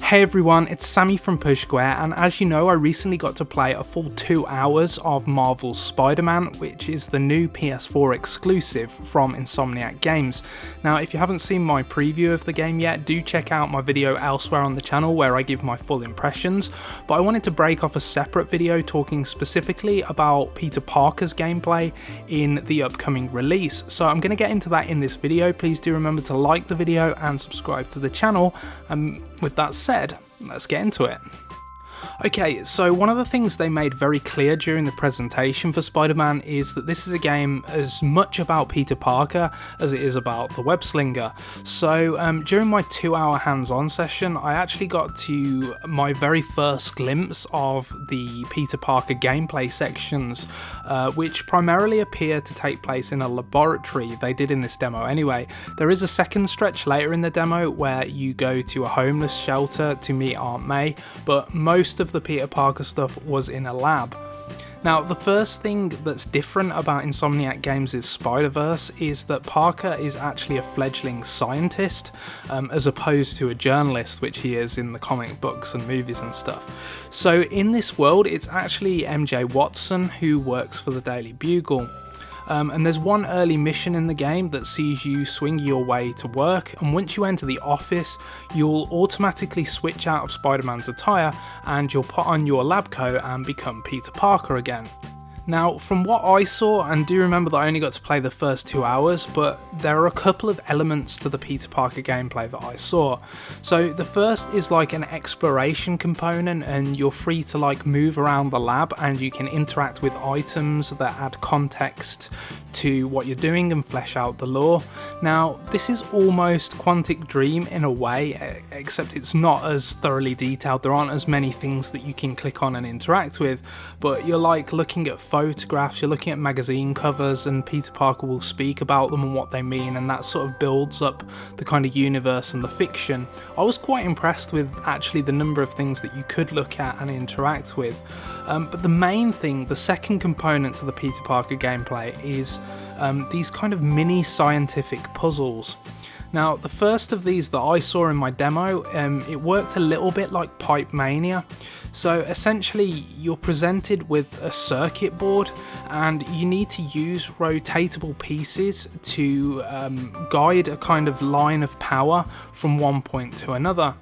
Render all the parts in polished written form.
Hey everyone, it's Sammy from Push Square, and as you know, I recently got to play a full 2 hours of Marvel's Spider-Man, which is the new PS4 exclusive from Insomniac Games. Now, if you haven't seen my preview of the game yet, do check out my video elsewhere on the channel where I give my full impressions, but I wanted to break off a separate video talking specifically about Peter Parker's gameplay in the upcoming release. So I'm going to get into that in this video. Please do remember to like the video and subscribe to the channel. With that said, let's get into it. Okay, so one of the things they made very clear during the presentation for Spider-Man is that this is a game as much about Peter Parker as it is about the web-slinger. So during my 2-hour hands-on session, I actually got to my very first glimpse of the Peter Parker gameplay sections, which primarily appear to take place in a laboratory. They did in this demo anyway. There is a second stretch later in the demo where you go to a homeless shelter to meet Aunt May, but most of the Peter Parker stuff was in a lab. Now, the first thing that's different about Insomniac Games' Spider-Verse is that Parker is actually a fledgling scientist, as opposed to a journalist, which he is in the comic books and movies and stuff. So in this world, it's actually MJ Watson who works for the Daily Bugle. And there's one early mission in the game that sees you swing your way to work, and once you enter the office, you'll automatically switch out of Spider-Man's attire and you'll put on your lab coat and become Peter Parker again. Now, from what I saw, and do remember that I only got to play the first 2 hours, but there are a couple of elements to the Peter Parker gameplay that I saw. So the first is like an exploration component, and you're free to like move around the lab and you can interact with items that add context to what you're doing and flesh out the lore. Now, this is almost Quantic Dream in a way, except it's not as thoroughly detailed. There aren't as many things that you can click on and interact with, but you're like looking at photographs, you're looking at magazine covers, and Peter Parker will speak about them and what they mean, and that sort of builds up the kind of universe and the fiction. I was quite impressed with actually the number of things that you could look at and interact with. But the main thing, the second component to the Peter Parker gameplay is these kind of mini scientific puzzles. Now, the first of these that I saw in my demo, it worked a little bit like Pipe Mania. So essentially, you're presented with a circuit board and you need to use rotatable pieces to guide a kind of line of power from one point to another.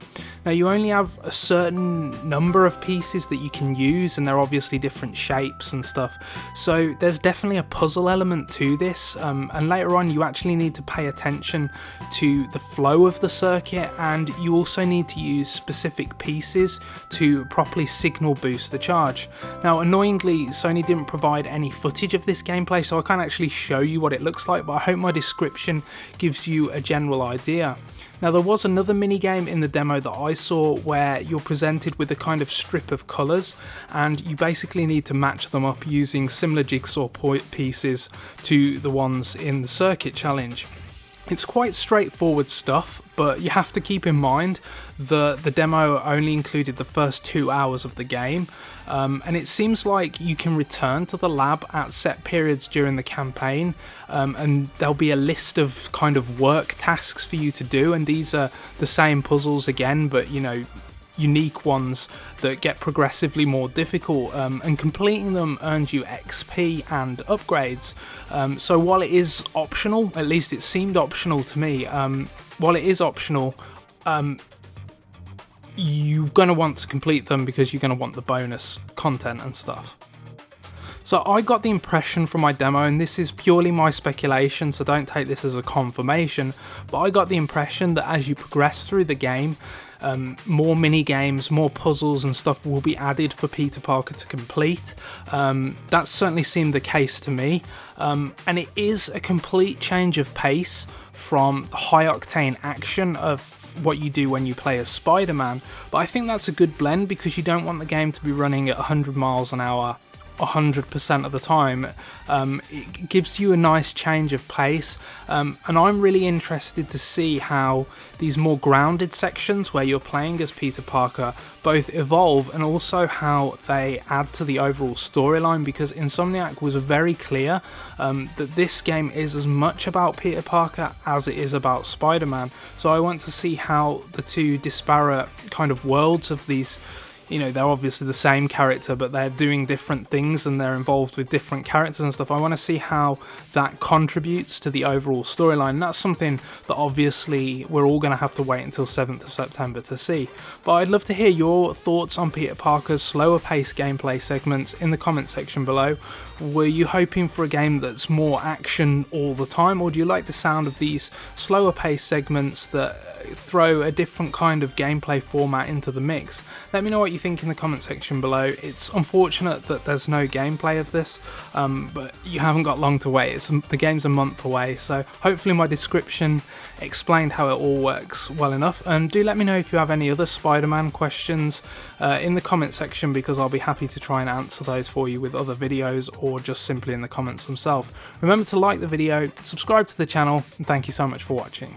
Now, you only have a certain number of pieces that you can use, and they're obviously different shapes and stuff. So there's definitely a puzzle element to this, and later on you actually need to pay attention to the flow of the circuit, and you also need to use specific pieces to properly signal boost the charge. Now, annoyingly, Sony didn't provide any footage of this gameplay, so I can't actually show you what it looks like, but I hope my description gives you a general idea. Now, there was another minigame in the demo that I saw where you're presented with a kind of strip of colours, and you basically need to match them up using similar jigsaw pieces to the ones in the circuit challenge. It's quite straightforward stuff, but you have to keep in mind that the demo only included the first 2 hours of the game, and it seems like you can return to the lab at set periods during the campaign, and there'll be a list of kind of work tasks for you to do, and these are the same puzzles again, but you know, unique ones that get progressively more difficult, and completing them earns you XP and upgrades. So while it is optional, at least it seemed optional to me, while it is optional, you're going to want to complete them because you're going to want the bonus content and stuff. So I got the impression from my demo, and this is purely my speculation, so don't take this as a confirmation, but I got the impression that as you progress through the game, more mini games, more puzzles and stuff will be added for Peter Parker to complete. That certainly seemed the case to me, and it is a complete change of pace from the high octane action of what you do when you play as Spider-Man, but I think that's a good blend because you don't want the game to be running at 100 miles an hour 100% of the time. It gives you a nice change of pace, and I'm really interested to see how these more grounded sections where you're playing as Peter Parker both evolve, and also how they add to the overall storyline, because Insomniac was very clear that this game is as much about Peter Parker as it is about Spider-Man. So I want to see how the two disparate kind of worlds of these, you know, they're obviously the same character, but they're doing different things and they're involved with different characters and stuff. I want to see how that contributes to the overall storyline. That's something that obviously we're all going to have to wait until 7th of September to see. But I'd love to hear your thoughts on Peter Parker's slower paced gameplay segments in the comment section below. Were you hoping for a game that's more action all the time, or do you like the sound of these slower paced segments that throw a different kind of gameplay format into the mix? Let me know what you think in the comment section below. It's unfortunate that there's no gameplay of this, but you haven't got long to wait. The game's a month away, so hopefully my description explained how it all works well enough. And do let me know if you have any other Spider-Man questions in the comment section, because I'll be happy to try and answer those for you with other videos or just simply in the comments themselves. Remember to like the video, subscribe to the channel, and thank you so much for watching.